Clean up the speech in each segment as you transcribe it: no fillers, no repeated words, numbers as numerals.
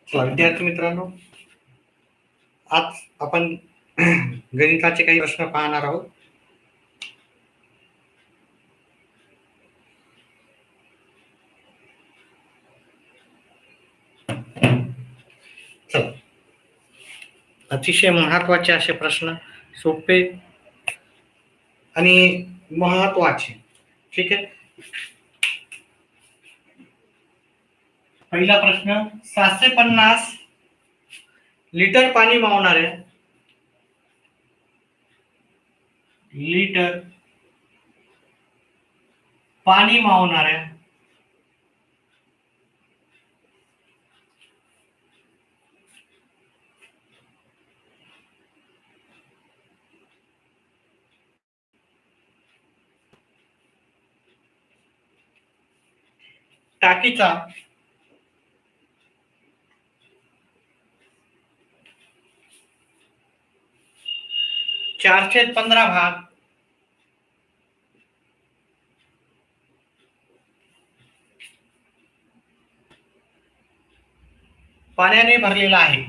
चला विद्यार्थी मित्रांनो, आज आपण गणिताचे काही प्रश्न पाहणार आहोत. चला, अतिशय महत्वाचे असे प्रश्न, सोपे आणि महत्वाचे. ठीक आहे. पहिला प्रश्न, 750 लिटर पाणी मावणाऱ्या टाकीचा चारशे 15 भाग पाण्याने भरलेला आहे.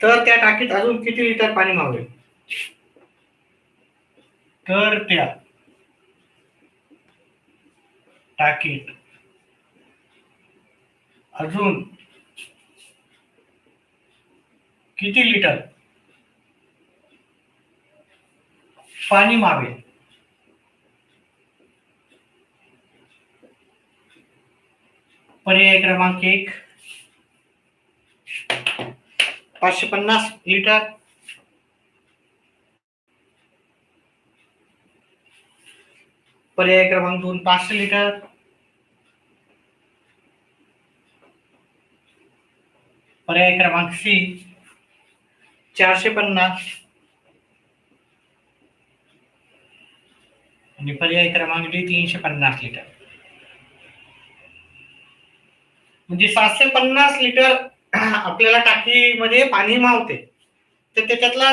तर त्या टाकीत अजून किती लिटर पाणी मावेल? तर त्या टाकीत अजून किती लिटर पाणी मावेल? पर्याय क्रमांक 1 550 लिटर, पर्याय क्रमांक 2 500 लिटर, पर्याय क्रमांक सी 450 आणि पर्याय क्रमांक डी 350 लिटर. म्हणजे 750 लिटर आपल्याला टाकीमध्ये पाणी मावते, तर त्याच्यातला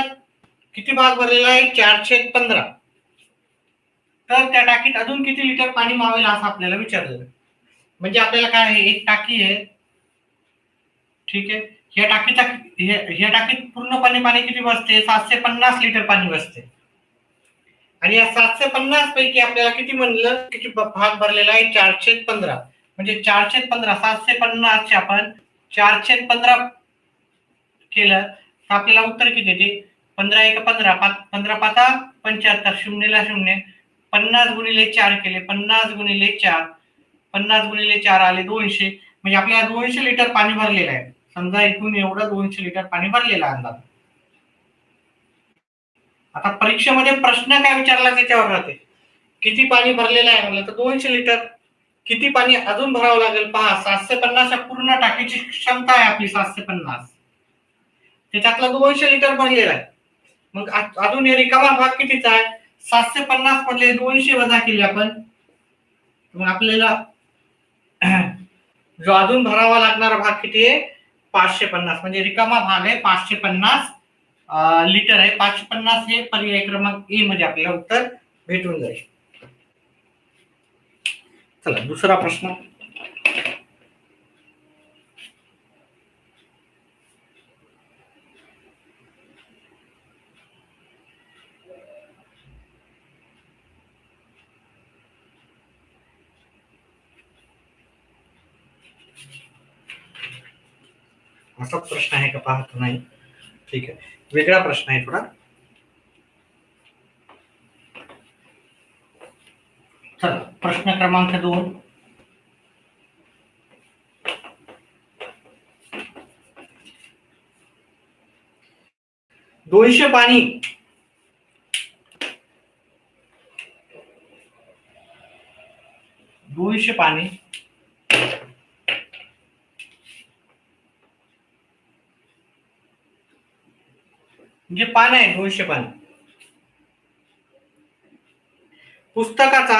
किती भाग भरलेला आहे? 415. तर त्या टाकीत अजून किती लिटर पाणी मावेल असं आपल्याला विचारलं. म्हणजे आपल्याला काय आहे, एक टाकी आहे. ठीक आहे. ह्या टाकीत पूर्णपणे पाणी किती बसते? 750 लिटर पाणी बसते. आणि या 750 पैकी आपल्याला किती म्हणलं, किती भाग भरलेला आहे? 415. म्हणजे 415 750 चे आपण 415 केलं तर आपल्याला उत्तर किती येते? 15 1 15 15 5 75 शून्यला शून्य. 50 गुणिले 4 केले, 50 गुणिले 4, 50 गुणिले 4 आले 200. म्हणजे आपल्याला 200 लिटर पाणी भरलेलं आहे. समजा इथून एवढं 200 लिटर पाणी भरलेलं आहे अंदाज. आता परीक्षेमध्ये प्रश्न काय विचारला त्याच्यावर राहते, किती पाणी भरलेलं आहे म्हणलं तर 200 लिटर. किती पाणी अजून भरावं लागेल पहा. 750 पूर्ण टाकीची क्षमता आहे आपली 750, त्याच्यातला 200 लिटर भरलेला आहे. मग अजून रिकामा भाग कितीचा आहे? 750 मधले 200 वजा केले आपण, मग आपल्याला जो अजून भरावा लागणारा भाग किती आहे? 550. म्हणजे रिकामा भाग आहे 550 लिटर आहे. 550 हे पर्याय क्रमांक ए मध्ये आपल्याला उत्तर भेटून जाईल. चला दुसरा प्रश्न. असा प्रश्न आहे का पाहतो नाही. ठीक आहे, वेगळा प्रश्न आहे थोडा. चला प्रश्न क्रमांक 2. दोनशे पाणी म्हणजे पान आहे. 200 पान पुस्तकाचा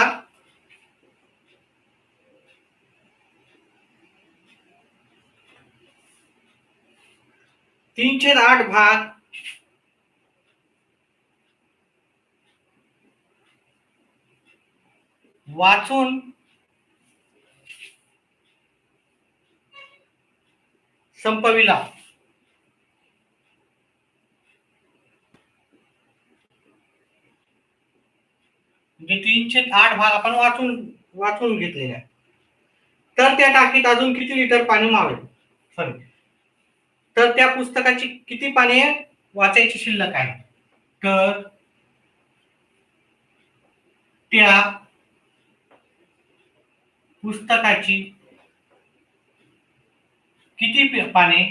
3/8 भाग वाचून संपविला. म्हणजे 3/8 भाग आपण वाचून घेतलेले आहे. तर त्या टाकीत अजून किती लिटर पाणी मावेल? सॉरी, तर त्या पुस्तकाची किती पाने वाचायची शिल्लक आहे? तर त्या पुस्तकाची किती पाने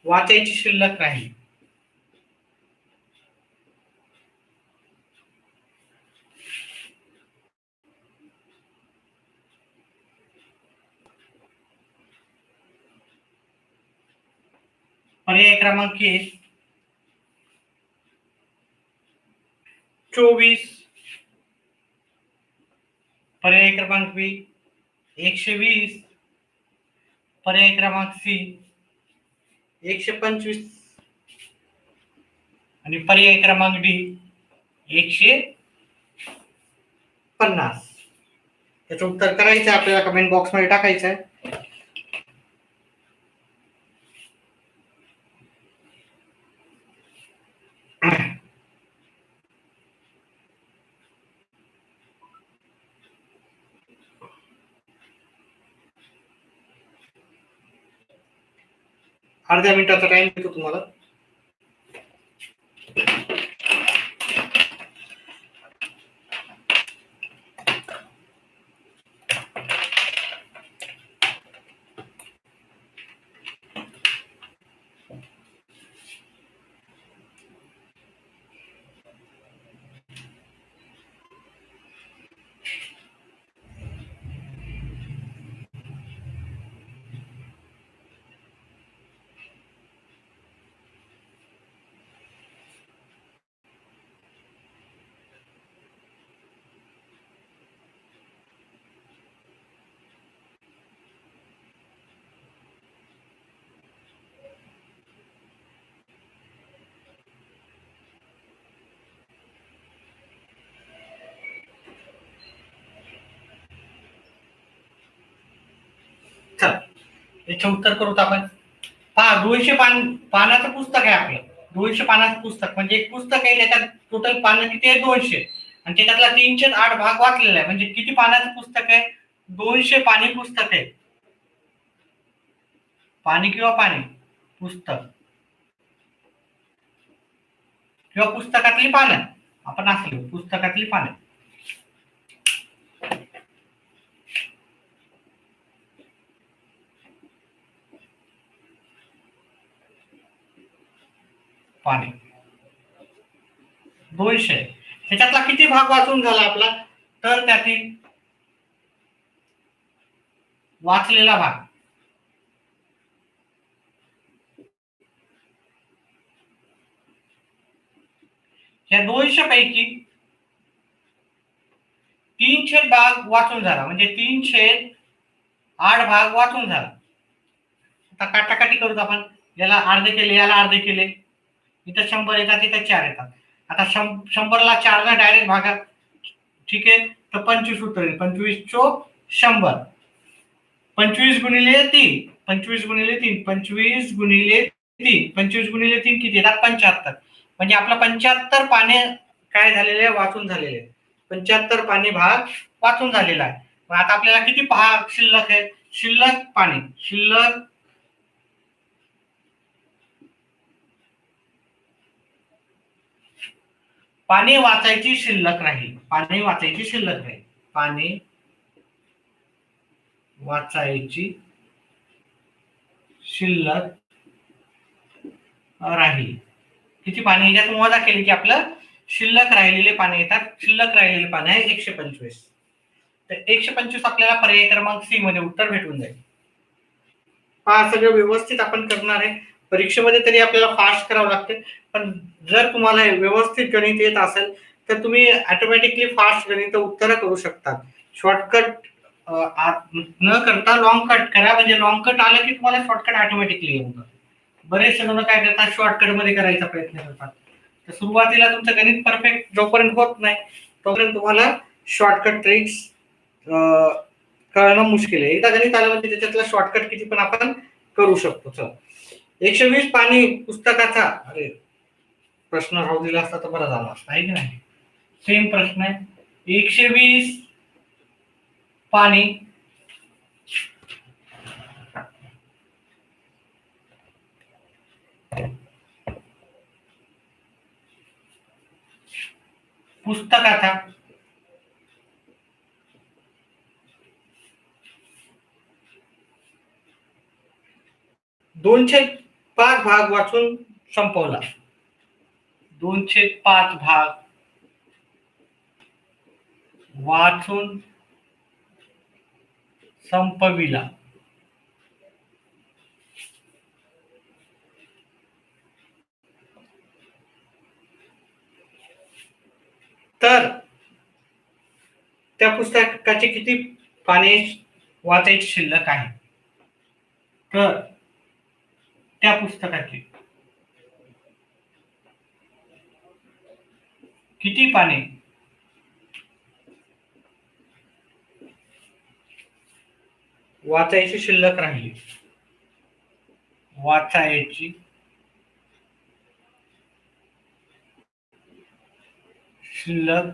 वाचायची शिल्लक राहील? पर्याय क्रमांक 1 24, पर्याय क्रमांक बी 120, पर्याय क्रमांक सी 125 आणि पर्याय क्रमांक डी 150. याचं उत्तर करायचं आपल्याला कमेंट बॉक्स मध्ये टाकायचं आहे. अर्ध्या मिनिटाचा टाइम देतो तुम्हाला. चला, याचं उत्तर करूत आपण. पहा, 200 पानाचं पुस्तक आहे आपलं. 200 पानाचं पुस्तक म्हणजे एक पुस्तक आहे, त्याच्यात टोटल पानं किती आहे? 200. आणि त्याच्यातला 3/8 भाग वाचलेला आहे. म्हणजे किती पानाचं पुस्तक आहे? 200 पानी पुस्तक आहे. पानी किंवा पाने पुस्तक किंवा पुस्तकातली पानं, आपण असलो पुस्तकातली पानं. पाने 200. त्याच्यातला किती भाग वाचून झाला आपला? तर त्यातील वाचलेला भाग या 200 पैकी 3/8 भाग वाचून झाला. म्हणजे 3/8 भाग वाचून झाला. आता काटाकाटी करूत आपण. याला अर्धे केले, याला अर्धे केले. इथं 100 येतात, इथं 4 येतात. आता 100ला 4 ना डायरेक्ट भागा. ठीक आहे, तर 25 उतरेल. 25 चोक 100. 25 गुणिले 3, 25 गुणिले 3, 25 गुणिले 3, 25 गुणिले 3 किती येतात? 75. म्हणजे आपला 75 पाने काय झालेले? वाचून झालेले. 75 पाने भाग वाचून झालेला आहे. मग आता आपल्याला किती भाग शिल्लक आहे? शिल्लक पाने, शिल्लक पाने वाचायची शिल्लक राहील. पाने वाचायची शिल्लक राहील. पाने वाचायची शिल्लक राहील. किती पाने याच्यात वजा केली की आपलं शिल्लक राहिलेले पाने येतात. शिल्लक राहिलेले पाने आहे 125. तर 125 आपल्याला पर्याय क्रमांक सी मध्ये उत्तर भेटून जाईल. हा सगळं व्यवस्थित आपण करणार आहे. परीक्षेमध्ये तरी आपल्याला फास्ट करावं लागते, पण जर तुम्हाला व्यवस्थित गणित येत असेल तर तुम्ही ऑटोमॅटिकली फास्ट गणित उत्तर करू शकता. शॉर्टकट न करता लॉंग कट करा, म्हणजे लॉंग कट आलं की तुम्हाला शॉर्टकट ऑटोमॅटिकली येऊन जातं. बरेचसे जण काय करतात, शॉर्टकट मध्ये करायचा प्रयत्न करतात. तर सुरुवातीला तुमचं गणित परफेक्ट जोपर्यंत होत नाही तोपर्यंत तुम्हाला शॉर्टकट ट्रिक्स कळणं मुश्किल आहे. एकदा गणित आलं म्हणजे त्याच्यातला शॉर्टकट किती पण आपण करू शकतो. चला, 120 पानी पुस्तकाचा, अरे प्रश्न राहू दिला असता तर बरं झाला असता, आहे की नाही. सेम प्रश्न आहे. 120 पानी पुस्तकाचा 2/5 भाग वाचून संपवला. 2/5 भाग वाचून संपविला. तर त्या पुस्तकाची किती पाने वाचायची शिल्लक आहे? तर त्या पुस्तकाची किती पाने वाचायची शिल्लक राहिली? वाचायची शिल्लक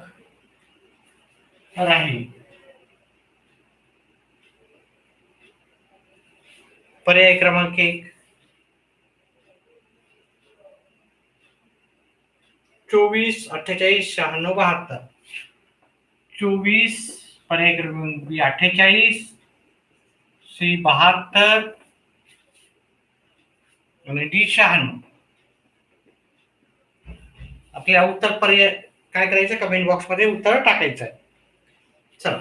राहिली. पर्याय क्रमांक 1 24, 48, 96, 72. 24, पर्याय क्रमांक बी 48, सी 72 आणि डी 96. आपल्या उत्तर पर्याय काय करायचं, कमेंट बॉक्स मध्ये उत्तर टाकायचं आहे. चला,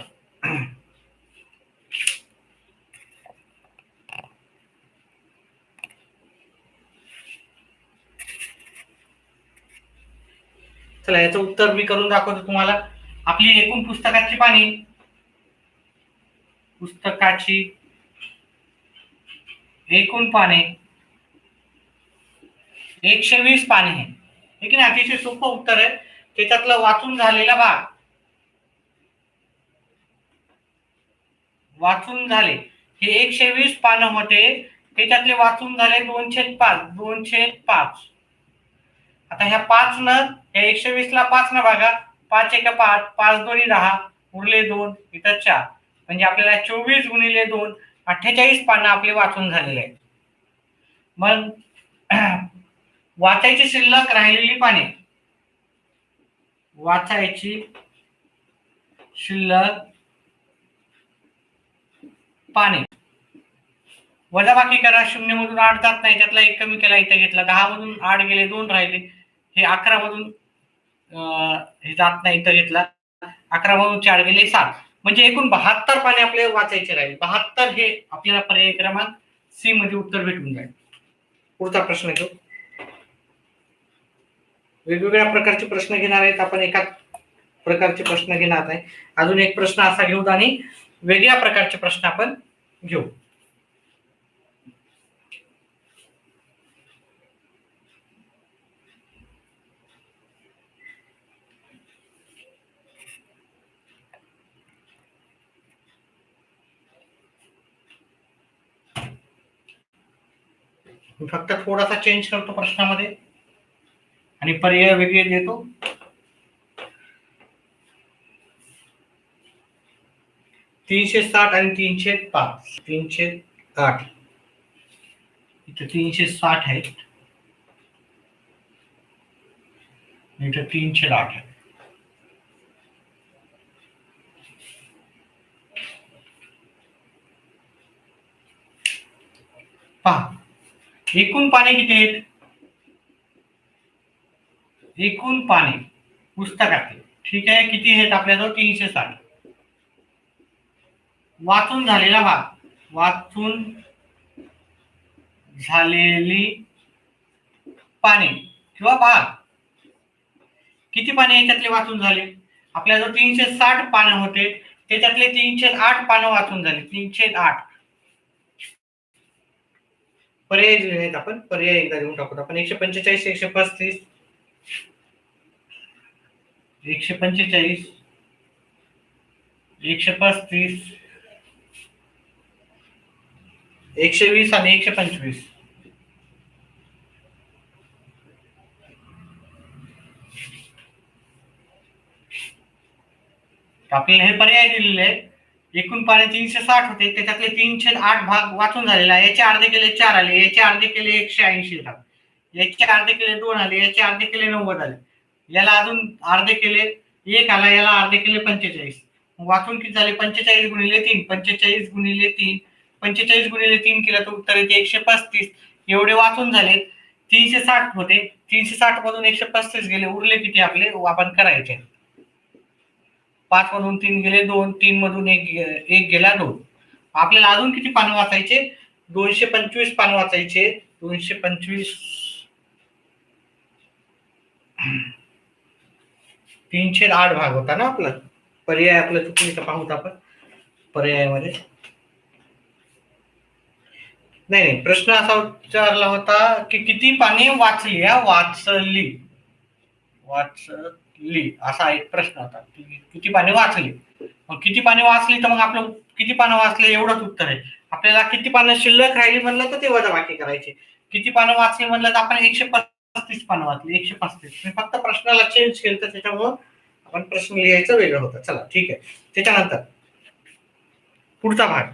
चला याचं उत्तर मी करून दाखवतो तुम्हाला. आपली एकूण पुस्तकाची एकूण पाने 120 पाने आहे. ठीक आहे, अतिशय सोपं उत्तर आहे. त्याच्यातलं वाचून झालेला भाग, वाचून झाले हे 120 पानं होते, त्याच्यातले वाचून झाले 2/5. 2/5. आता ह्या 5 न या 120 ला 5 न भागा, 5 1 5, 5 2 10, उरले 2, इथं 4, म्हणजे आपल्याला 24 गुणिले 2 48 पानं आपले वाचून झालेले आहेत. मग वाचायची शिल्लक राहिलेली पाने, वाचायची शिल्लक पाने वजाबाकी करा. 0 मधून 8 जात नाही, त्यातला 1 कमी केला, इथे घेतला. 10 मधून 8 गेले, 2 राहिले. हे 11 मधून हे जात नाही, इथं घेतला. 11 मधून 4 गेले, 7. म्हणजे एकूण 72 पाने आपल्याला वाचायचे राहील. 72 हे आपल्याला पर्याय क्रमांक सी मध्ये उत्तर भेटून जाईल. पुढचा प्रश्न घेऊ. वेगवेगळ्या प्रकारचे प्रश्न घेणार आहेत आपण, एका प्रकारचे प्रश्न घेणार नाही. अजून एक प्रश्न असा घेऊ आणि वेगळ्या प्रकारचे प्रश्न आपण घेऊ. फक्त थोडासा चेंज करतो प्रश्नामध्ये आणि पर्याय वेगळे देतो. 360 आणि 305. 308 इथं 360 आहेत, इथं 308 आहे. पहा, एकूण पाने किती आहेत? एकूण पाने पुस्तकातील, ठीक आहे, किती आहेत आपल्याजवळ? 360. वाचून झालेला भाग, वाचून झालेली पाने किंवा भाग, किती पाने याच्यातले वाचून झाले? आपल्याजवळ 360 पाने होते, त्याच्यातले 308 पानं वाचून झाले. 308 पर्याय दिले नाहीत आपण. पर्याय एकदा देऊन टाकू आपण. 145, 135, 145, 135, 120 आणि 125. आपल्याला हे पर्याय दिलेले आहेत. एकूण पाने 360 होते, त्याच्यातले 308 भाग वाचून झालेला आहे. याचे अर्धे केले 4 आले, याचे अर्धे केले 180 येतात, याचे अर्धे केले 2 आले, याचे अर्धे केले 90 आले, याला अजून अर्धे केले 1 आला, याला अर्धे केले 45. वाचून किती झाले? 45 गुणिले 3, 45 गुणिले 3, 45 गुणिले 3 केलं तर उत्तर येते 135. एवढे वाचून झाले. 360 होते, 360 मधून 135 गेले, उरले किती आपले? आपण करायचे. 5 मधून 3 गेले 2, 3 मधून 1 गेला 2. आपल्याला अजून किती पानं वाचायचे? 225 पानं वाचायचे. 225, 308 भाग होता ना आपला. पर्याय आपला चुकली तर पाहूत आपण पर्यायामध्ये. नाही, प्रश्न असा विचारला होता की किती पाने वाचली. वाचली असा एक प्रश्न होता. किती पाने वाचली. मग किती पाने वाचली तर मग आपलं किती पानं वाचले एवढंच उत्तर आहे. आपल्याला किती पानं शिल्लक राहिली म्हणलं तर ते वजाबाकी करायचे. किती पानं वाचली म्हणलं तर आपण 135 पानं वाचली. 135. मी फक्त प्रश्नाला चेंज केलं तर त्याच्यामुळं आपण प्रश्न लिहायचं वेगळं होतं. चला ठीक आहे. त्याच्यानंतर पुढचा भाग.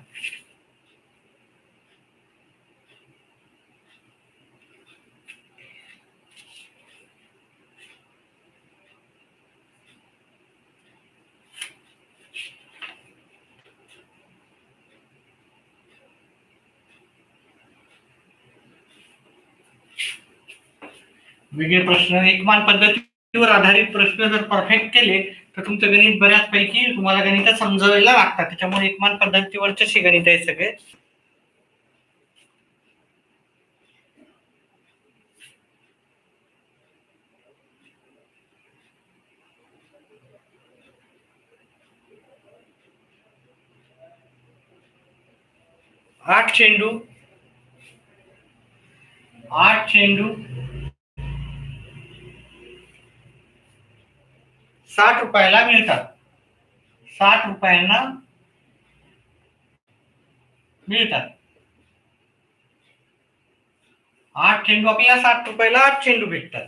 वेगळे प्रश्न. एकमान पद्धतीवर आधारित प्रश्न जर परफेक्ट केले तर तुमचं गणित बऱ्याचपैकी तुम्हाला गणित समजायला लागतात. त्याच्यामुळे एकमान पद्धतीवरचे गणित आहे सगळे. आठ चेंडू 60 रुपयाला मिळतात. 60 रुपयांना मिळतात. 8 चेंडू आपल्याला 60 रुपयाला 8 चेंडू भेटतात.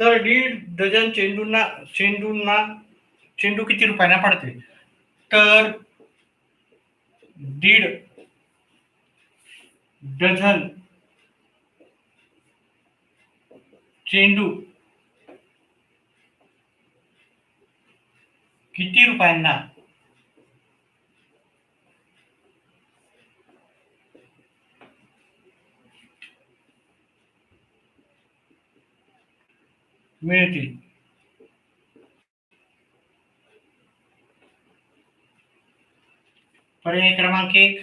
तर 1.5 डझन चेंडू किती रुपयाला पडते? तर 1.5 डझन चेंडू किती रुपयांना मिळतील? पर्याय क्रमांक 1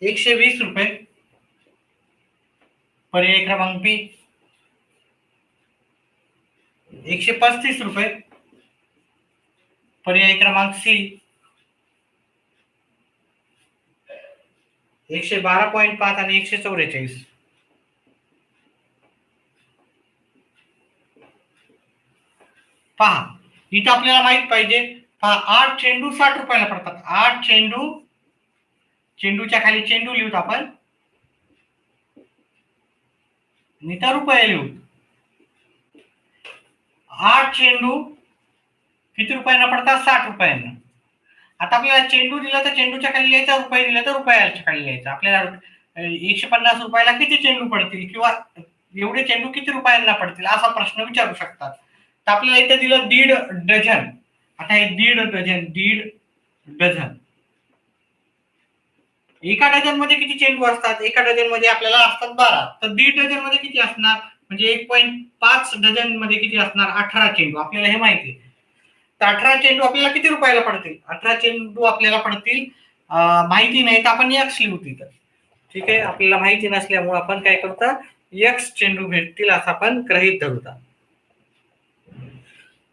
120 रुपये. पर्याय क्रमांक बी 135 रुपये. पर्याय क्रमांक सी 112.5 आणि 144. पहा, इथं आपल्याला माहित पाहिजे 8 चेंडू 60 रुपयाला पडतात. 8 चेंडू, चेंडूच्या खाली चेंडू लिहूत आपण, इथं रुपये लिहू. 8 चेंडू किती रुपयांना पडतात? 60 रुपयांना. आता आपल्याला चेंडू दिला तर चेंडूच्या खाली लिहायचा, रुपये दिला तर रुपयाच्या खाली लिहायचा. आपल्याला 150 रुपयाला किती चेंडू पडतील किंवा एवढे चेंडू किती रुपयांना पडतील असा प्रश्न विचारू शकतात. तर आपल्याला इथे दिलं 1.5 डझन. आता हे 1.5 डझन. एका डझन मध्ये किती चेंडू असतात? एका डझन मध्ये आपल्याला असतात 12. तर 1.5 डझन मध्ये किती असणार? म्हणजे 1.5 डझन मध्ये किती असणार? 18 चेंडू. आपल्याला हे माहिती आहे. तर 18 चेंडू आपल्याला किती रुपयाला पडतील? 18 चेंडू आपल्याला पडतील, माहिती नाही तर आपण एक्स लिहू तिथं. ठीक आहे, आपल्याला माहिती नसल्यामुळे आपण काय करतो, एक्स चेंडू भेटतील असं आपण गृहीत धरूता.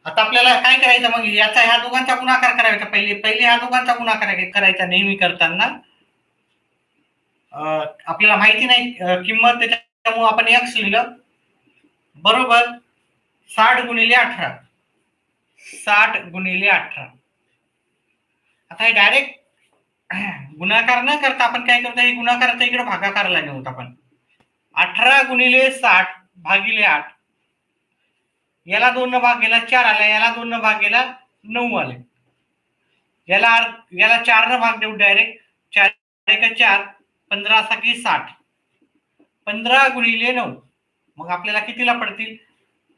आता आपल्याला काय करायचं मग? याचा ह्या दोघांचा गुणाकार करायचा. पहिले ह्या दोघांचा गुणाकार करायचा नेहमी करताना. आपल्याला माहिती नाही किंमत, त्याच्यामुळे आपण एक्स लिहिलं. बरोबर 60 गुणिले 18. 60 गुणिले 18. आता हे डायरेक्ट गुणाकार न करता आपण काय करतो, हे गुणाकाराचा इकडे भागाकारला नेऊत आपण. 18 गुणिले 60 भागिले 8. याला 2 भाग गेला 4 आला, याला 2 भाग गेला 9 आले. याला 4 भाग देऊ डायरेक्ट. 4 1 4, 15 × 60. 15 गुणिले 9. मग आपल्याला कितीला पडतील?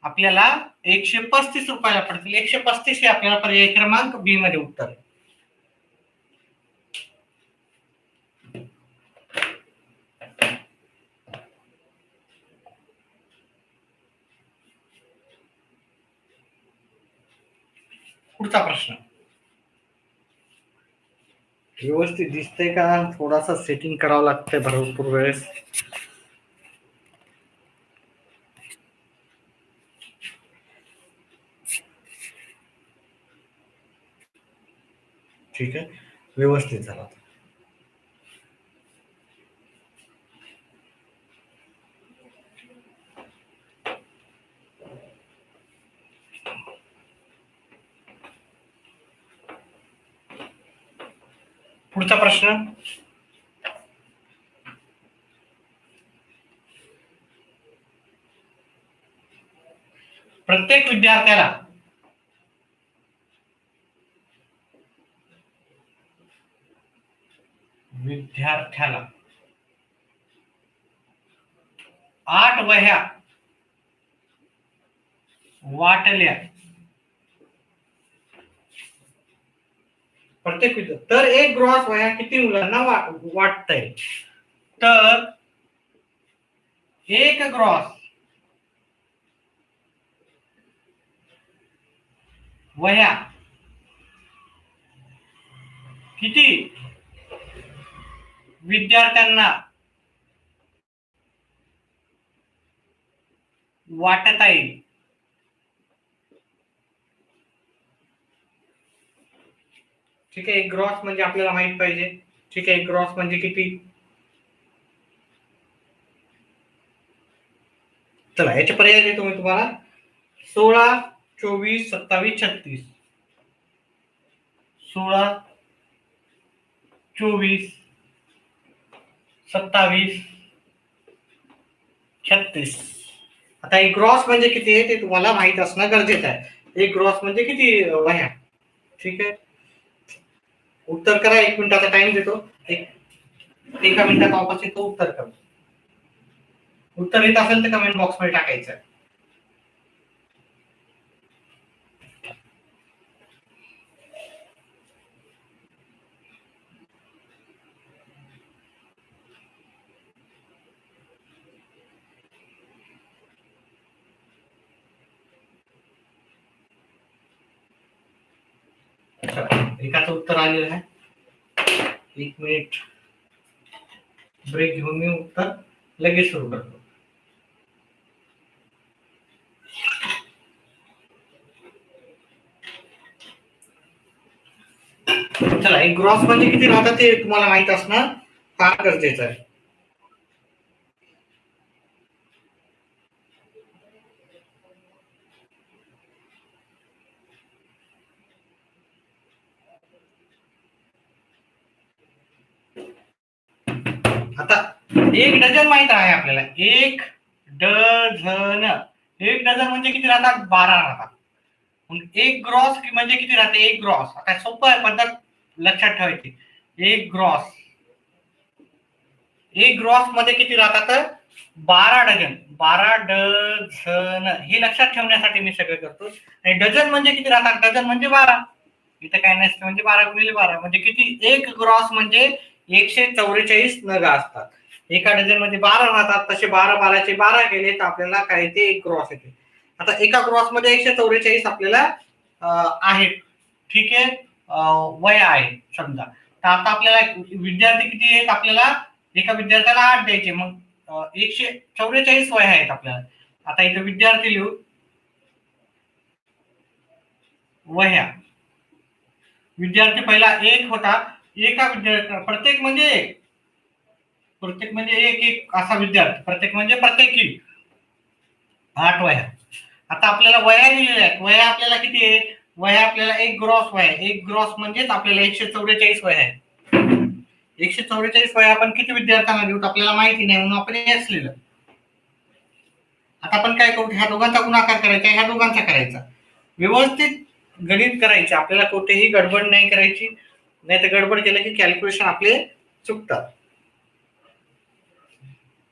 आपल्याला 135 रुपयाला पडतील. 135 हे आपल्याला पर्याय क्रमांक बी मध्ये उत्तर. पुढचा प्रश्न व्यवस्थित दिसतंय का? थोडासा सेटिंग करावं लागतंय भरपूर वेळेस. ठीक आहे, व्यवस्थित झाला. पुढचा प्रश्न, प्रत्येक विद्यार्थ्याला विद्यार्थ्याला 8 वह्या वाटल्या. प्रत्येक विद्यार्थी तर एक ग्रॉस वह्या किती मुलांना वाटतंय? तर एक ग्रॉस वह्या किती विद्यार्थ्यांना वाटता येईल? ठीक आहे, एक ग्रॉस म्हणजे आपल्याला माहित पाहिजे. ठीक आहे, एक ग्रॉस म्हणजे किती? चला याचे पर्याय देतो मी तुम्हाला. 16, 24, 27, 36. 16, 24, 27, 36. आता एक ग्रॉस म्हणजे किती आहे ते तुम्हाला माहित असणं गरजेचं आहे. एक ग्रॉस म्हणजे किती वह्या? ठीक आहे, उत्तर करा. 1 मिनिटाचा टाइम देतो. एका मिनिटात वापस येतो, उत्तर करा. उत्तर येत असेल तर कमेंट बॉक्स मध्ये टाकायचं. एकाचं उत्तर आलेलं आहे. 1 मिनिट ब्रेक घेऊन मी उत्तर लगेच सुरू करतो. चला, एक ग्रॉस म्हणजे किती राहतात ते तुम्हाला माहित असणं फार गरजेचं आहे. आता 1 डझन माहित आहे आपल्याला. 1 डझन. 1 डझन म्हणजे किती राहतात? 12 राहतात. मग 1 ग्रॉस म्हणजे किती राहते? 1 ग्रॉस. आता सोपं आहे पद्धत लक्षात ठेवायची. 1 ग्रॉस. 1 ग्रॉस मध्ये किती राहतात? 12 डझन. 12 डझन. हे लक्षात ठेवण्यासाठी मी सगळं करतो. आणि डझन म्हणजे किती राहतात? डझन म्हणजे 12. इथं काय नसतं, म्हणजे 12 गुणिले 12 म्हणजे किती? 1 ग्रॉस म्हणजे 144 नग असतात. एका डझन मध्ये 12 राहतात. तसे 12 12चे 12 केले तर आपल्याला काय येते? 1 ग्रॉस येते. आता एका ग्रॉस मध्ये 144 आपल्याला आहेत. ठीक आहे. वय आहे समजा. तर आता आपल्याला विद्यार्थी किती आहेत? आपल्याला एका विद्यार्थ्याला 8 द्यायचे. मग 144 वय आहेत आपल्याला. आता इथे विद्यार्थी लिहू. वह्या. विद्यार्थी पहिला 1 होता. एका विद्यार्थी प्रत्येक म्हणजे 1. प्रत्येक म्हणजे एक असा विद्यार्थी. प्रत्येक म्हणजे प्रत्येकी 8 वह्या. आता आपल्याला वह्या लिहिलेल्या आहेत. वह्या आपल्याला किती आहे? वह्या आपल्याला 1 ग्रॉस वह्या. 1 ग्रॉस म्हणजेच आपल्याला 144 वह्या आहेत. 144 वह्या आपण किती विद्यार्थ्यांना देऊ आपल्याला माहिती नाही, म्हणून आपण एक्स लिहिलं. आता आपण काय करू? ह्या दोघांचा गुणाकार करायचा, ह्या दोघांचा करायचा. व्यवस्थित गणित करायचे. आपल्याला कुठेही गडबड नाही करायची. नाही तर गडबड केलं की कॅल्क्युलेशन आपले चुकतात.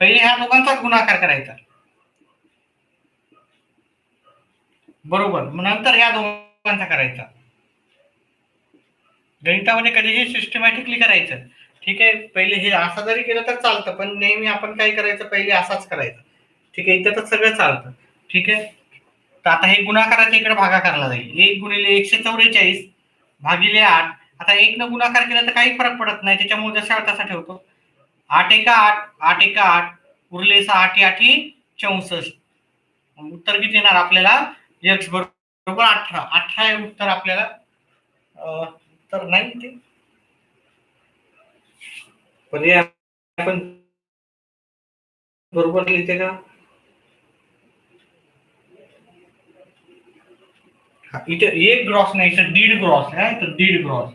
पहिले ह्या दोघांचा गुणाकार करायचा. बरोबर. मग नंतर ह्या दोघांचा करायचा. गणितामध्ये कधीही सिस्टमॅटिकली करायचं. ठीक आहे. पहिले हे असं जरी केलं तर चालतं, पण नेहमी आपण काय करायचं? पहिले असाच करायचा. ठीक आहे. इथं तर सगळं चालतं. ठीक आहे. तर आता हे गुणाकाराच्या इकडे भागाकारला जाईल. 1 गुणिले 144 भागिले 8. आता 1 न गुणाकार केला तर काही फरक पडत नाही, त्याच्यामुळे जसा तसा ठेवतो. 8 एका 8, 8 एका 8, उरले 6, 8 8 64. उत्तर किती येणार आपल्याला? x बरोबर 18. 18 हे उत्तर आपल्याला तर नाही ते पर्याय आपण बरोबर लिहिते का? इथे 1 ग्रॉस नाही, तर 1.5 ग्रॉस आहे. तर 1.5 ग्रॉस.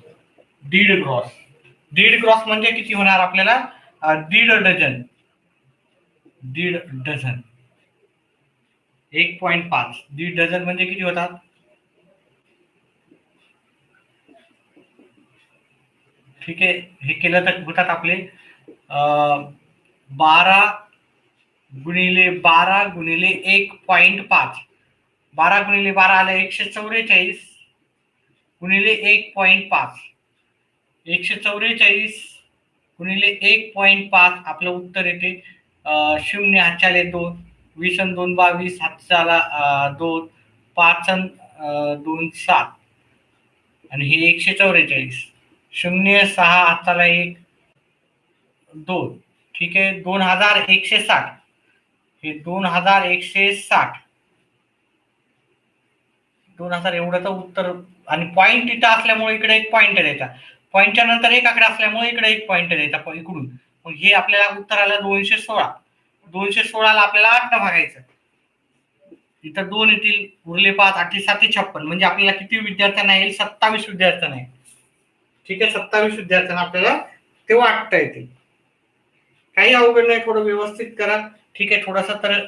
1.5 ग्रॉस. 1.5 ग्रॉस म्हणजे किती होणार आपल्याला? 1.5 डझन. 1.5 डझन. 1.5. 1.5 डझन म्हणजे किती होतात? ठीक आहे. हे केलं तर होतात आपले 12 गुणिले 12 गुणिले 1.5. 12 गुणिले 12 आलं 144 गुणिले 1.5. 144 गुणिले 1.5 आपलं उत्तर येते 0 हातच्याले 2, 20 आणि 2 22, हातच्याला 2, 5 आणि 2 7 आणि हे 144. 0 6 हाताला 1 2. ठीक आहे. 2160. हे 2160. 2000 एवढं तर उत्तर. आणि पॉईंट इथं असल्यामुळे इकडे एक पॉईंट द्यायचा. पॉईंटच्या नंतर एक आकडा असल्यामुळे इकडे एक पॉईंट द्यायचा इकडून. मग हे आपल्याला उत्तर आलं 216. 216ला आपल्याला 8 न भागायचं. इथं 2 येतील, उरले 5, 8 7 56. म्हणजे आपल्याला किती विद्यार्थ्यांना येईल? 27 विद्यार्थ्यांना येईल. ठीक आहे. 27 विद्यार्थ्यांना आपल्याला ते वाटता येतील. काही अवघड नाही, थोडं व्यवस्थित करा. ठीक आहे. थोडासा तर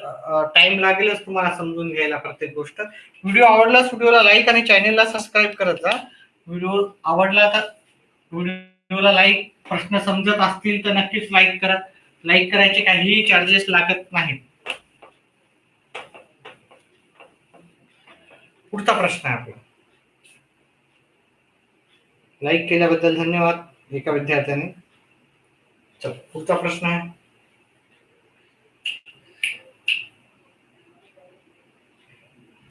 टाइम लागेलच तुम्हाला समजून घ्यायला प्रत्येक गोष्ट. व्हिडिओ आवडल्यास व्हिडिओला लाईक आणि चॅनलला सबस्क्राईब करत जा. व्हिडिओ आवडला तर व्हिडिओला लाईक, प्रश्न समजत असतील तर नक्कीच लाईक करा. लाईक करायचे काहीही चार्जेस लागत नाहीत. पुढचा प्रश्न आहे आपला. लाईक केल्याबद्दल धन्यवाद एका विद्यार्थ्याने. चल पुढचा प्रश्न आहे.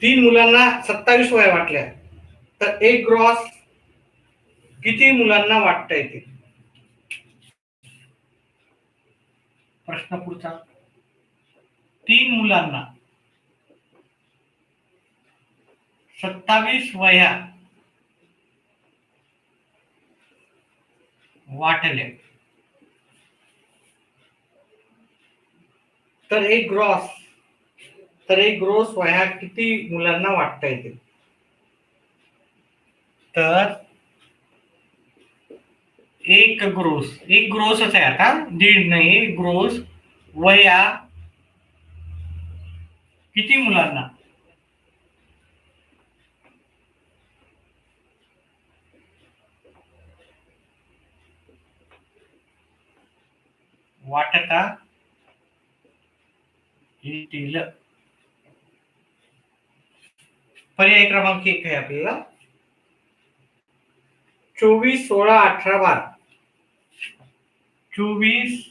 तीन मुलांना 27 वह्या वाटल्या तर 1 ग्रॉस किती मुलांना वाटता येते? प्रश्न पुढचा. 3 मुलांना 27 वह्या वाटल्या तर 1 ग्रॉस वह्या किती मुलांना वाटता येतील? तर एक ग्रोसच आहे आता, दीड नाही, ग्रोस वया किती मुलांना? वाटता येतील. पर्याय क्रमांक 1 आहे आपल्याला 24, 16, 18, 12. 24,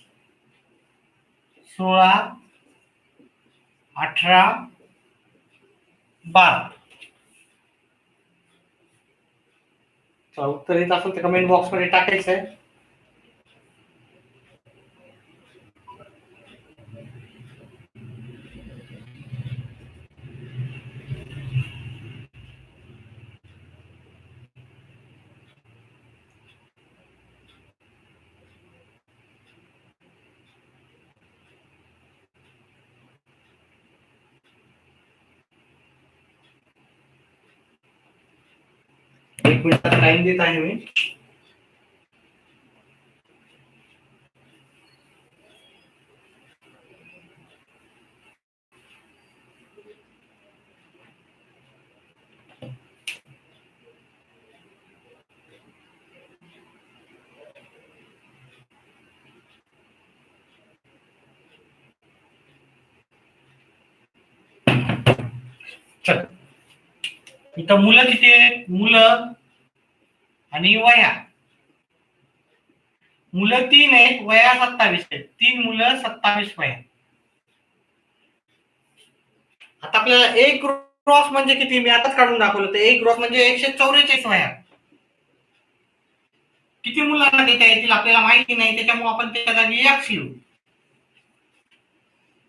16, 18, 12. उत्तर येत असेल तर कमेंट बॉक्स मध्ये टाकायचं आहे. एक मिनिटात टाइम देत आहे मी. चल, इथं मुलं किती आहेत? मुलं आणि वया. मुलं 3 आहेत, वया 27 आहेत. 3 मुलं 27 वया. आता आपल्याला एक क्रॉस म्हणजे किती? मी आताच काढून दाखवलं. तर एक क्रॉस म्हणजे 144 वया. किती मुलांना देता येतील आपल्याला माहिती नाही, त्याच्यामुळे आपण त्याच्या जागी x लिहू.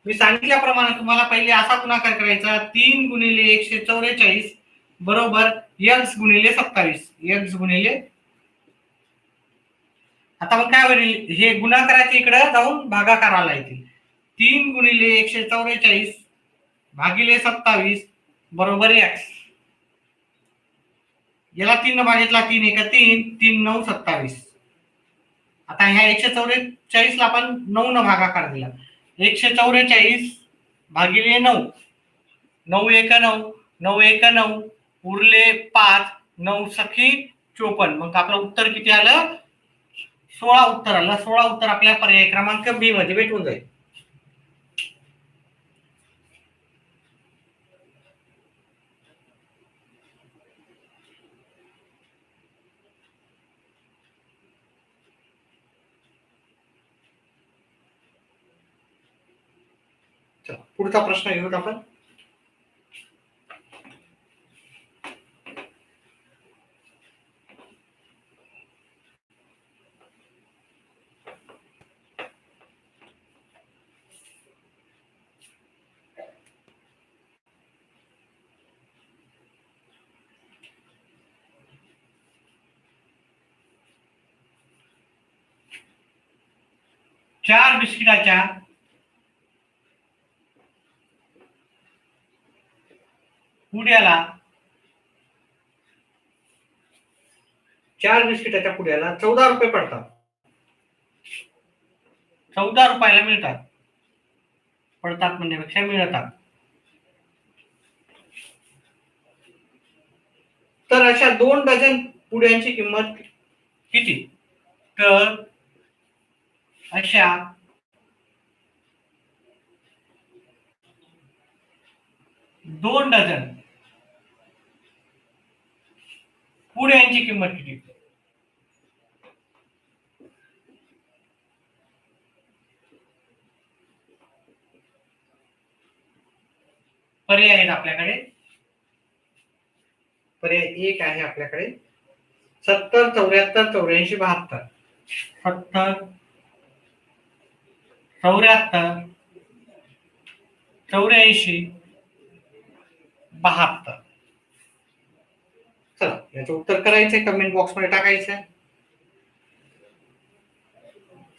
मी सांगितल्याप्रमाणे तुम्हाला पहिले असा गुणाकार करायचा, 3 गुणिले 144 बरोबर x गुणिले 27. x गुणिले, आता मग काय होईल? हे गुणाकाराच्या इकडे जाऊन भागाकाराला येतील. 3 गुणिले 144 भागिले 27 बरोबर x. याला 3 न भागितला, 3 एका 3, 3 9 27. आता ह्या 144 ला आपण 9 न भागाकार दिला. 144 भागिले 9, 9 एका 9, 9 एका 9, उरले 5, 9 सखी 54. मग आपलं उत्तर किती आलं? 16 उत्तर आलं. 16 उत्तर आपल्या पर्याय क्रमांक बी मध्ये भेटून जाईल. चला पुढचा प्रश्न घेऊत आपण. चार बिस्किटाच्या पुड्याला 14 रुपये पडतात. 14 रुपयाला मिळतात. पडतात म्हणण्यापेक्षा मिळतात. तर अशा 2 डझन पुड्यांची किंमत किती? तर अशा 2 डझन पुड्यांची किंमत किती? पर्याय आहेत आपल्याकडे. पर्याय 1 आहे आपल्याकडे 70, 74, 84, 72. 70, 74, 84, 72. चला याचं उत्तर करायचंय, कमेंट बॉक्स मध्ये टाकायचंय.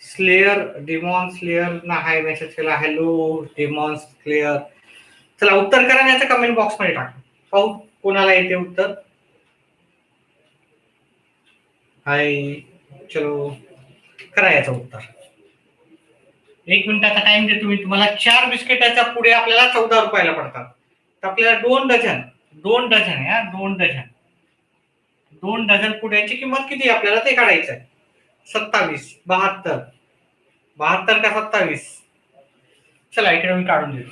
स्लेअर डिमॉन स्लेअर ना हाय मेसेज केला, हॅलो डिमॉन स्लेअर. चला उत्तर करा, याचं कमेंट बॉक्स मध्ये टाका, पाहू कोणाला येते उत्तर. हाय चलो करा याचं उत्तर. 1 मिनिटाचा टाइम देतो मी तुम्हाला. 4 बिस्किटाच्या पुढे आपल्याला 14 रुपयाला पडतात. तर आपल्याला 2 डझन आहे, 2 डझन पुड्याची किंमत किती आपल्याला ते काढायचं आहे. 27, 72 का 27. चला इकडे मी काढून देतो.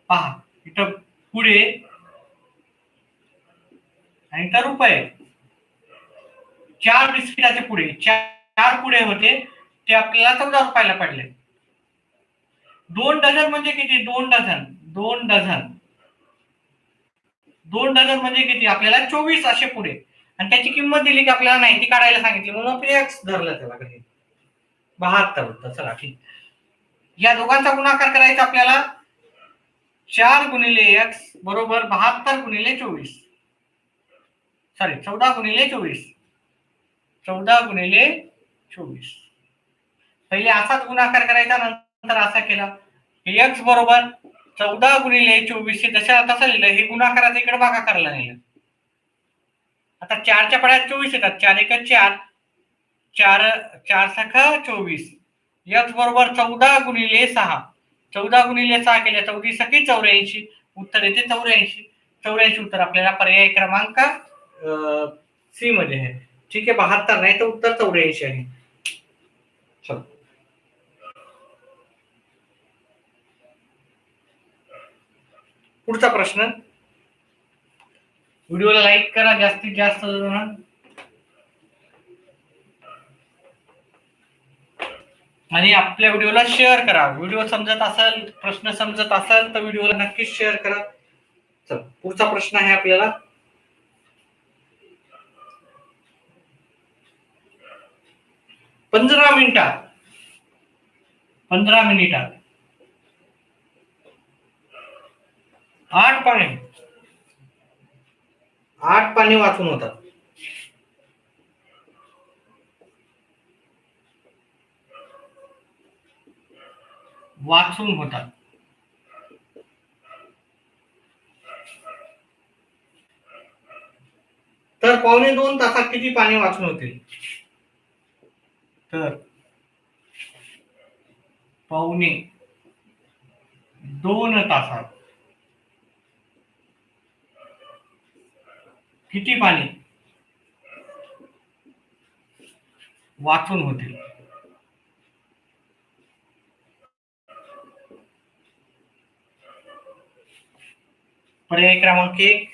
पहा इथं पुढे आणि इथं रुपये. 4 बिस्किटाचे पुढे 4 पुढे होते ते आपल्याला 14 रुपयाला पडले. 2 डझन म्हणजे किती? 2 डझन म्हणजे किती? आपल्याला 24 असे पुढे. आणि त्याची किंमत दिली की आपल्याला नाही ती काढायला सांगितली म्हणून आपण एक्स धरलं त्याला. 72 होतं. चला ठीक. या दोघांचा गुणाकार करायचा आपल्याला. 4 गुणिले एक्स बरोबर 72 गुणिले 24. सॉरी 14 गुणिले 24. 14 गुणिले 24. पहिले असाच गुणाकार करायचा, नंतर असा केला. एक्स बरोबर 14 गुणिले 24 जशा तसं लिहिलं. हे गुणाकाराचं इकडे भागाकाराला नेलं. आता 4च्या पड्यात 24 येतात. 4 एक 4, 4 सखा 24. एक्स बरोबर 14 गुणिले 6. 14 गुणिले 6 केले 14 सखी 84. उत्तर येते 84. 84 उत्तर आपल्याला पर्याय क्रमांक सी मध्ये आहे. ठीक आहे. 72 नाही तर उत्तर 84 आहे. चलो पुढचा प्रश्न. व्हिडिओला लाईक करा जास्तीत जास्त जण. आणि आपल्या व्हिडिओला शेअर करा. व्हिडिओ समजत असेल, प्रश्न समजत असेल तर व्हिडिओला नक्कीच शेअर करा. चल पुढचा प्रश्न आहे आपल्याला. पंधरा मिनिटात 8 पाने वाचून होतात. तर 1.25 तासात किती पाने वाचून होतील? तर 1.25 तासात किती पाने वाचून होतील? पर्याय क्रमांक 1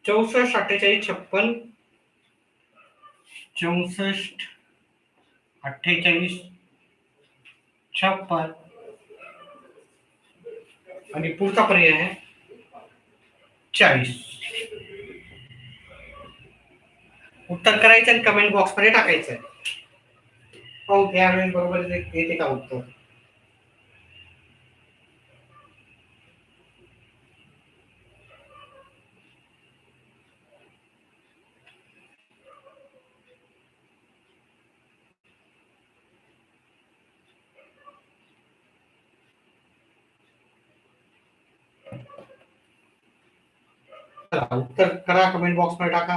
64, 48, 56. 64, 48, 56 आणि पुढचा पर्याय आहे 40. उत्तर करायचं आणि कमेंट बॉक्स मध्ये टाकायचं. हो त्यावेळेस बरोबर येते का उत्तर? उत्तर करा, कमेंट बॉक्स मध्ये टाका.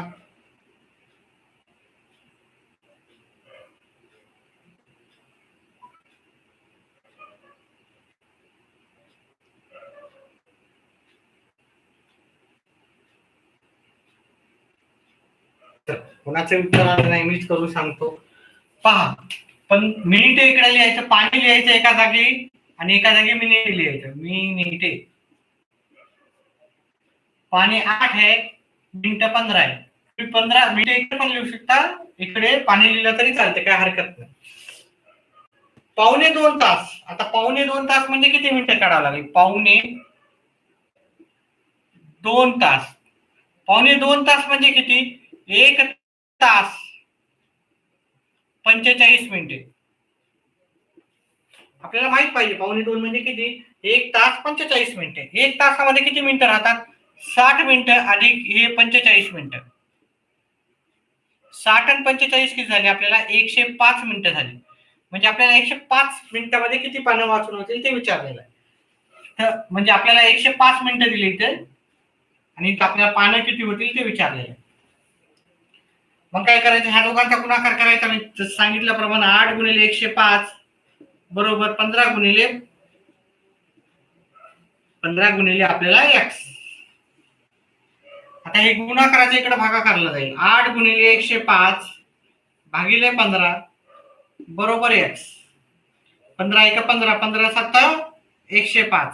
कोणाचे उत्तर आलं नाही मीच करून सांगतो. पहा पण मिनिट इकडे लिहायचं, पाणी लिहायचं एका जागी आणि एका जागी मिनिट लिहायचं. मिनिटे. पाणी 8 आहे, मिनिट 15 आहे. 15 मिनिटे इकडे पण लिहू शकता, इकडे पाणी लिहिलं तरी चालते, काय हरकत नाही. 1.25 तास. आता 1.25 तास म्हणजे किती मिनिटं काढावं लागेल? 1.25 तास. 1.25 तास म्हणजे किती? 1 तास 45 मिनिटे. आपल्याला माहित पाहिजे 1.25 म्हणजे किती? 1 तास 45 मिनिटे. 1 तासामध्ये किती मिनिटं राहतात? 60 मिनिटं अधिक हे 45 मिनिटं. 60 आणि 45 किती झाले? आपल्याला 105 मिनिटं झाली. म्हणजे आपल्याला 105 मिनिटांमध्ये किती पानं वाचून होतील ते विचारलेलं आहे. तर म्हणजे आपल्याला 105 मिनिटं दिली इथे. आणि आपल्याला पानं किती होतील ते विचारलेलं. मग काय करायचं, ह्या दोघांचा गुणाकार करायचा. मी सांगितल्याप्रमाणे 8 गुणिले 105 बरोबर 15 गुणिले आपल्याला x. आता हे गुणाकाराच्या इकडे भागाकारला जाईल. 8 गुणिले 105 भागिले 15 बरोबर x. 15 1 15, 15 7 105,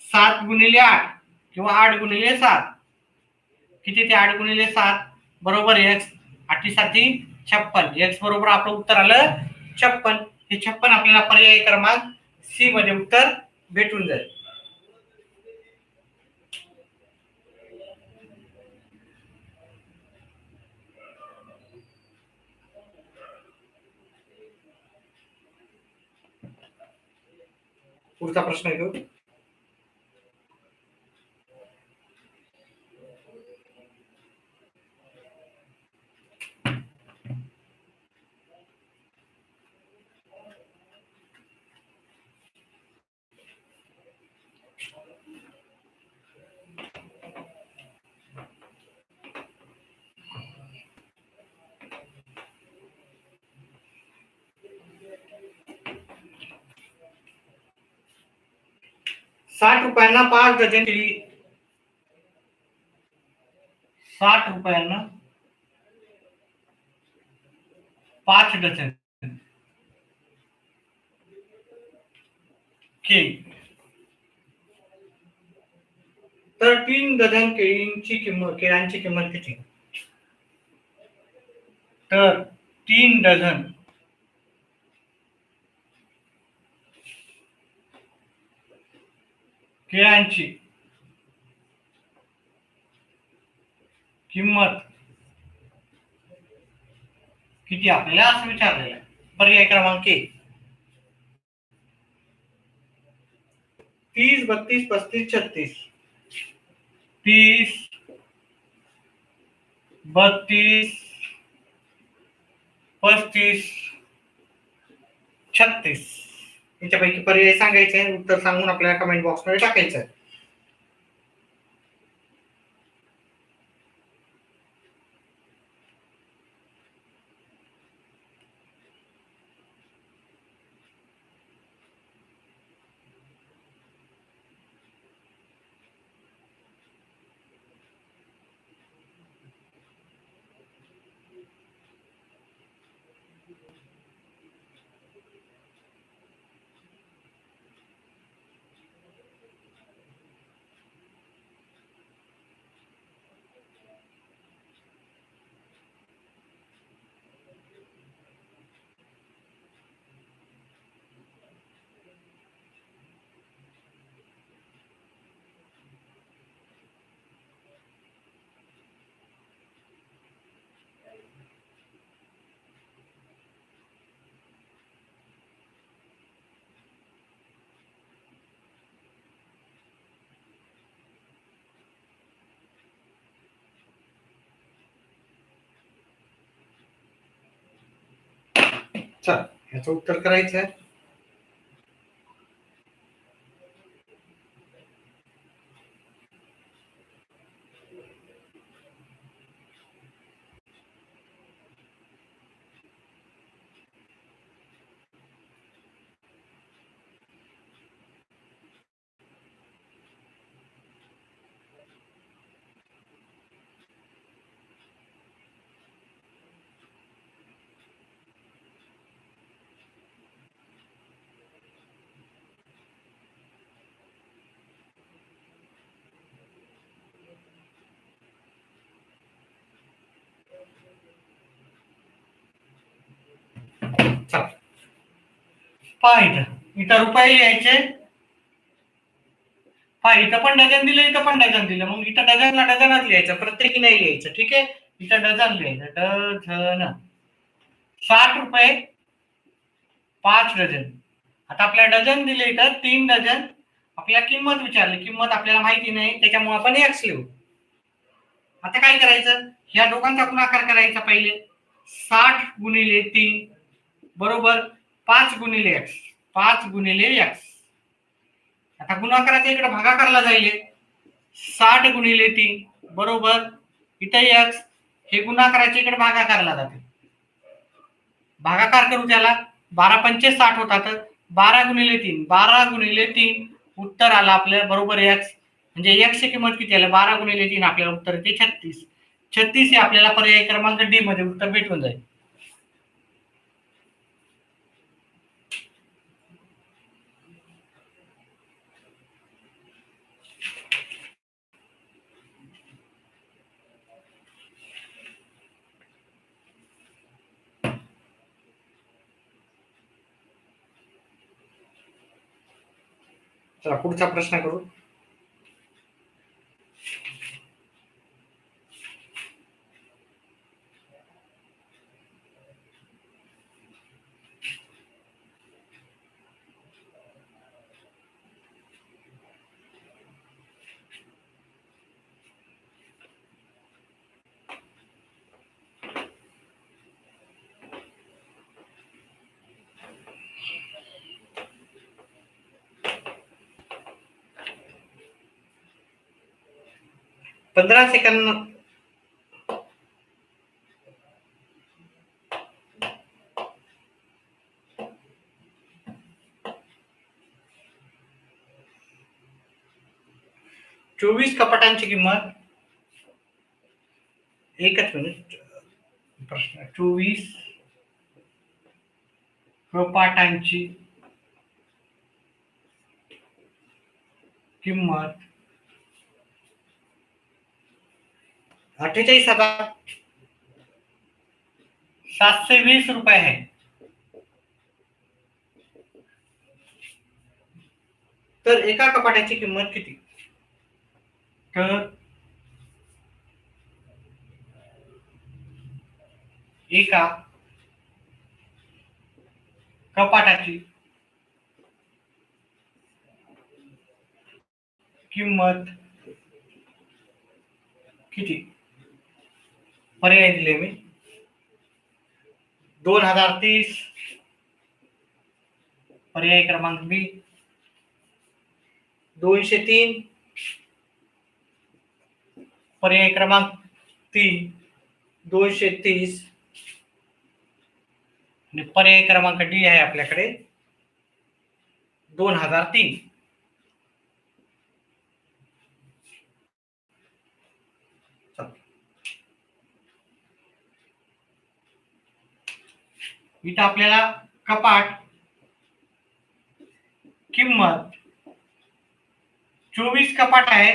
7 गुणिले 8 किंवा 8 गुणिले 7 किती ते 8 गुणिले 7 बरोबर x. 8 7 56, x बरोबर आपलं उत्तर आलं 56. हे 56 आपल्याला पर्याय क्रमांक सी मध्ये उत्तर भेटून जाईल. पुढचा प्रश्न घेऊ. ₹60 5 डझन केळी. 60 5 डझन केळी. तर 3 डझन केळींची केळ्यांची किंमत किती? तर 3 डझन केळ्यांची किंमत किती आपल्याला असं विचारलेलं आहे. पर्याय क्रमांक 1 30 32 35 36. 30 32 35 36 याच्यापैकी पर्याय सांगायचे. उत्तर सांगून आपल्याला कमेंट बॉक्स मध्ये टाकायचं आहे. चल याचं उत्तर करायचं आहे. इथं रुपये लिहायचे. इथं पण डझन दिलं, इथं पण डझन दिलं. मग इथं डझनला डझनच लिहायचं, प्रत्येकी नाही लिहायचं. ठीक आहे, इथं डझन लिहायचं. Dozen ₹60 5 dozen. आता आपल्याला डझन दिले, इथं 3 डझन. आपल्याला किंमत विचारली, किंमत आपल्याला माहिती नाही, त्याच्यामुळे आपण एक्स लिहू. आता काय करायचं, ह्या दोघांचा गुणाकार करायचा. पहिले 60 गुणिले 3 बरोबर 5 गुणिले एक्स. 5 गुणिले एक्स. आता गुणाकाराच्या इकडे भागाकारला जाईल. 60 गुणिले 3 बरोबर इथे x हे गुणाकाराच्या इकडे भागाकारला जाते. भागाकार करू त्याला 12×5 = 60 होतात. 12×3 12×3 उत्तर आलं आपल्या बरोबर x. म्हणजे x ची किंमत किती आली 12×3 आपल्याला उत्तर येते 36. 36 हे आपल्याला पर्याय क्रमांक डी मध्ये उत्तर भेटून जाईल. चला पुढचा प्रश्न करू. पंधरा सेकंद. चोवीस कपाटांची किंमत. एकच मिनिट. प्रश्न 24 कपाटांची किंमत 48,720 रुपये आहे. तर एका कपाटाची किंमत किती? तर एका कपाटाची किंमत किती? पर्याय दिले मी. 2030 पर्याय क्रमांक बी. 203 पर्याय क्रमांक 3. 230 आणि पर्याय क्रमांक डी आहे आपल्याकडे 2003. इथं आपल्याला कपाट किंमत 24 कपाट आहे.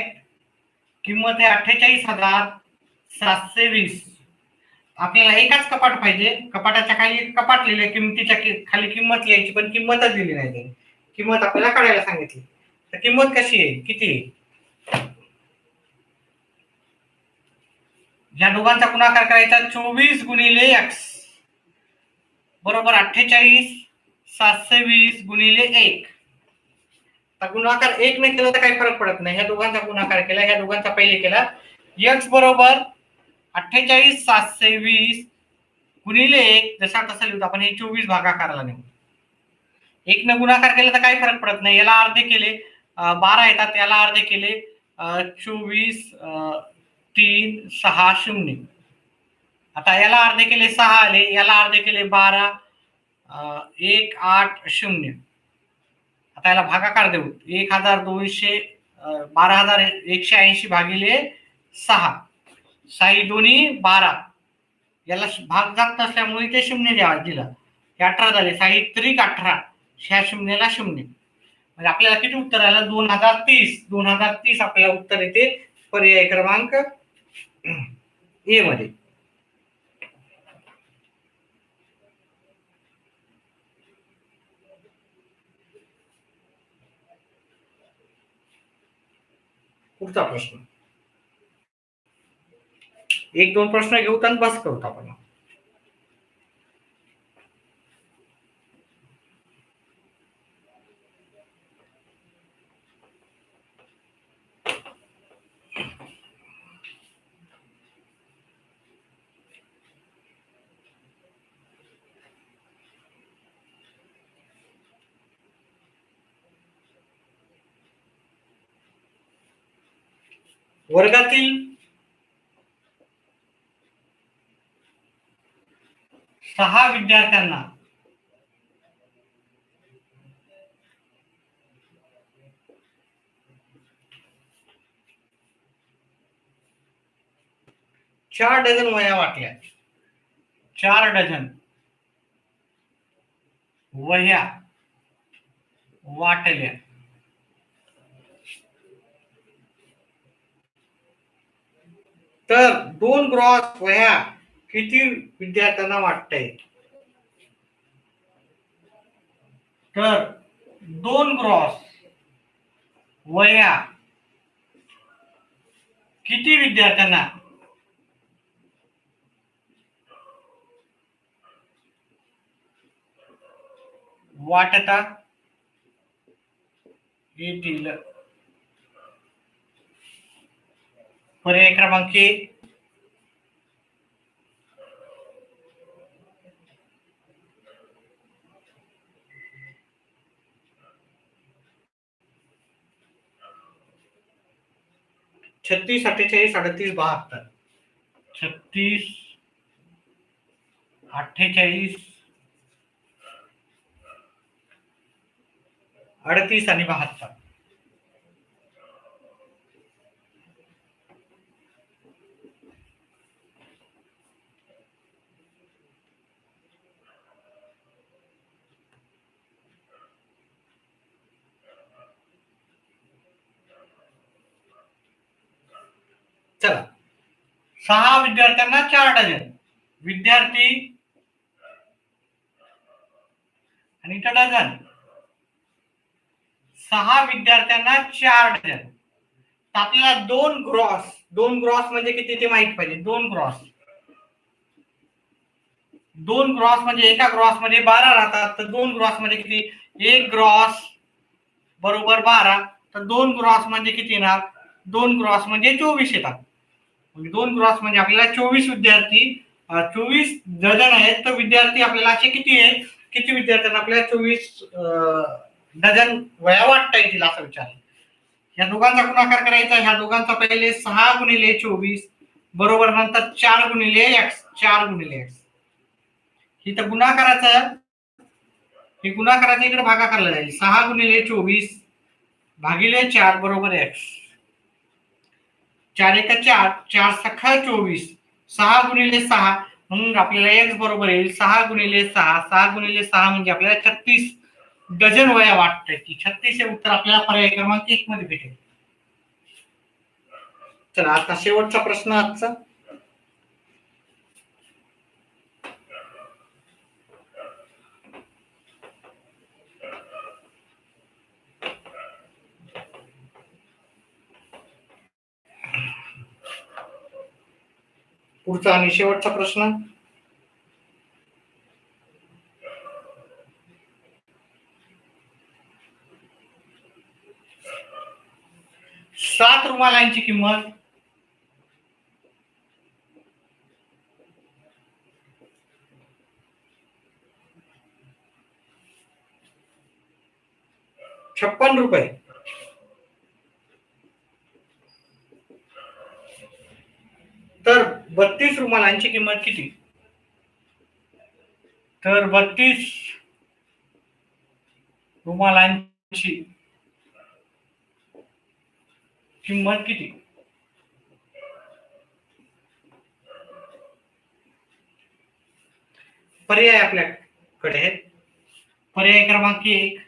किंमत आहे 48,720. आपल्याला एकाच कपाट पाहिजे. कपाटाच्या खाली कपाट लिहिले, किमतीच्या खाली किंमत लिहायची, पण किंमतच दिली नाही. किंमत आपल्याला काढायला सांगितली. तर किंमत कशी आहे, किती आहे? या दोघांचा गुणाकार करायचा 24 गुणिले x बरोबर 48,720 गुणिले 1. गुणाकार 1 ने केला तर काही फरक पडत नाही. ह्या दोघांचा गुणाकार केला, ह्या दोघांचा पहिले केला. x बरोबर 48,720 गुणिले 1 जसा तसा लिहू आपण. हे 24 भागाकाराला नेऊ. 1 ने गुणाकार केला तर काही फरक पडत नाही. याला अर्धे केले 12 येतात, याला अर्धे केले 24 3 6 0. आता याला अर्धे केले 6 आले, याला अर्धे केले 12 1 8 0. आता याला भागाकार देऊ. 1200 12,180 भागिले 6. 6 दोन्ही 12. याला भाग जात नसल्यामुळे ते 0 दिला. हे 18 झाले. 6 त्रिक 18. ह्या 0ला 0. म्हणजे आपल्याला किती उत्तर आलं? 2030. 2030 आपल्याला उत्तर येते पर्याय क्रमांक ए मध्ये. पुढचा प्रश्न. 1-2 प्रश्न घेऊ आणि बस करू आपण. वर्गातील 6 विद्यार्थ्यांना चार डझन वह्या वाटल्या. 4 डझन वह्या वाटल्या. तर 2 ग्रॉस वह्या किती विद्यार्थ्यांना वाटतंय? तर 2 ग्रॉस वह्या किती विद्यार्थ्यांना वाटता येतील? पर्याय क्रमांक 1 36, 48, 38, 72. 36, 48, 38 आणि 72. चला, 6 विद्यार्थ्यांना 4 डझन विद्यार्थी आणि इथं डझन. 6 विद्यार्थ्यांना 4 डझन. तर आपल्याला 2 ग्रॉस म्हणजे किती ते माहित पाहिजे. 2 ग्रॉस म्हणजे एका ग्रॉस मध्ये 12 राहतात. तर 2 ग्रॉस म्हणजे किती? 1 ग्रॉस बरोबर 12. तर 2 ग्रॉस म्हणजे किती येणार? 2 ग्रॉस म्हणजे 24 येतात. 2 ग्रॉस म्हणजे आपल्याला 24 विद्यार्थी 24 डझन आहेत. तर विद्यार्थी आपल्याला असे किती आहेत? किती विद्यार्थ्यांना आपल्याला 24 डझन वह्या वाटता येतील असं विचार. या दोघांचा गुणाकार करायचा. ह्या दोघांचा पहिले 6 गुणिले 24 बरोबर नंतर 4 गुणिले x. 4 गुणिले x. इथं गुणाकाराचं हे गुणाकाराचं इकडे भागाकारला जाईल. 6 गुणिले 24 भागिले 4 बरोबर x. 4 एका 4, 4 सखा 24, 6 गुणिले 6 म्हणून आपल्याला x बरोबर येईल 6 गुणिले 6. 6 गुणिले 6 म्हणजे आपल्याला 36 डझन वह्या वाटतंय. की 36 हे उत्तर आपल्याला पर्याय क्रमांक 1 मध्ये भेटेल. चला, आता शेवटचा प्रश्न आजचा. पुढचा आणि शेवटचा प्रश्न. सात रुमालांची किंमत ₹56. तर 32 रुमालांची किंमत किती? तर 32 रुमालांची किंमत किती? पर्याय आपल्याकडे आहेत. पर्याय क्रमांक 1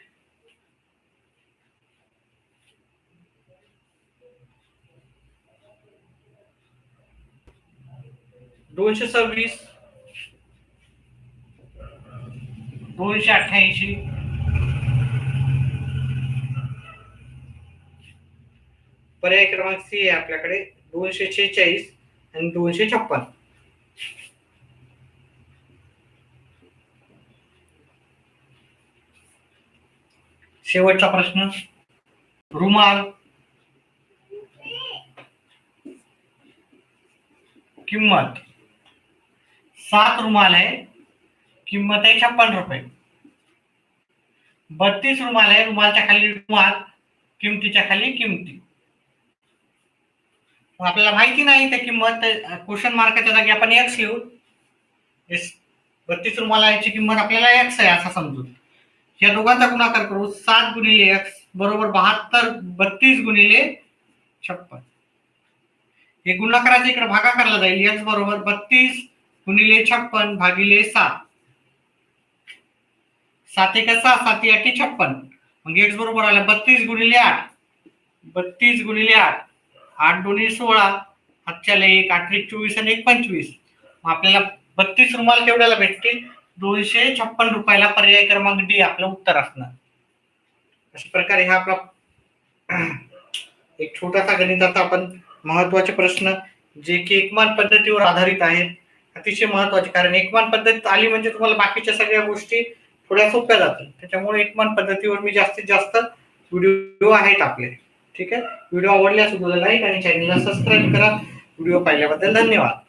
226, 288, पर्याय क्रमांक सी आहे आपल्याकडे 246 आणि 256. शेवटचा प्रश्न. रुमाल किंमत 7 रुमाल आहे, किंमत आहे ₹56. 32 रुमाल आहे, रुमालच्या खाली रुमाल, किमतीच्या खाली किमती. आपल्याला माहिती नाही त्या किंमत, क्वेश्चन मार्काच्या जागी आपण x लिहू. 32 रुमाला याची किंमत आपल्याला x आहे असं समजू. या दोघांचा गुणाकार करू. 7 गुणिले x बरोबर 72, 32 गुणिले 56. हे गुणाकाराच्या इकडे भागाकारला जाईल. x बरोबर 32 गुणिले 56 भागिले 7. 7 एक 6, 7 8 56. मग x बरोबर आला 32 गुणिले 8. 32 गुणिले 8. 8 दोन्ही 16. हातच्याला 1, 8 त्रिक 24 आणि 1 25. मग आपल्याला 32 रुमाल केवढ्याला भेटतील? 256 रुपयाला. पर्याय क्रमांक डी आपलं उत्तर असणार. अशा प्रकारे हा आपला एक छोटासा गणिताचा आपण महत्वाचे प्रश्न जे की एकमान पद्धतीवर आधारित आहेत, अतिशय महत्वाचे. कारण एकमान पद्धत आली म्हणजे तुम्हाला बाकीच्या सगळ्या गोष्टी थोड्या सोप्या जातील. त्याच्यामुळे एकमान पद्धतीवर मी जास्तीत जास्त व्हिडिओ आहेत आपले. ठीक आहे. व्हिडिओ आवडल्यास व्हिडिओला लाईक आणि चॅनलला सबस्क्राईब करा. व्हिडिओ पाहिल्याबद्दल धन्यवाद.